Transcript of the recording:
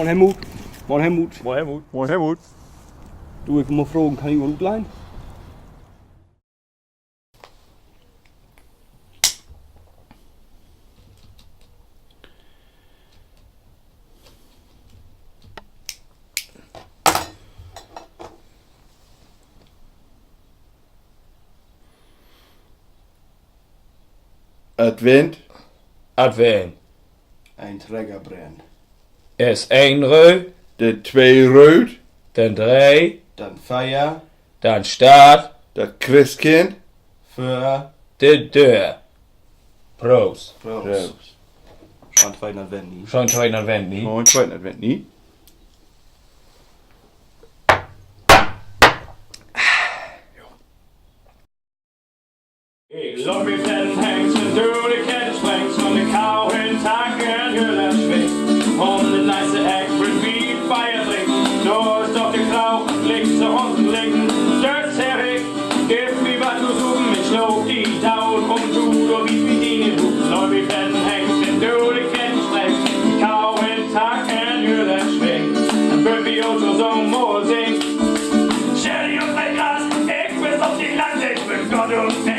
Moin Helmut. Moin Helmut. Moin Helmut. Moin Helmut. Du, ich will mal fragen, kann ich mal gut leihen? Advent. Advent. Ein Trägerbrand. Eerst 1 röd, De 2 rood. dan 3, Dan Feier. dan staat Dat Christkind. Für de deur. Proost. Proost. Schon zweiten Advent nie. Zo'n tweede Advent niet. Moin, zweiten Advent nie. Ik zag weer vet hangs en door de kette springt van de kou en takken heel erg schwingt. Om de nice accurate beat fire drinkt. Door stopt de klauw, links zu unten linken. Stört Erik, gib mir was zu suchen. Ich schlau die Tau, komm du, du wie mit ihnen du. Läuft wie vet hangs en door de kette springt. Kou en takken heel erg schwingt. En Buffy ook zo mooi zingt. Sherry und mein Glas, ich bin auf die Lande, ich bin Gott und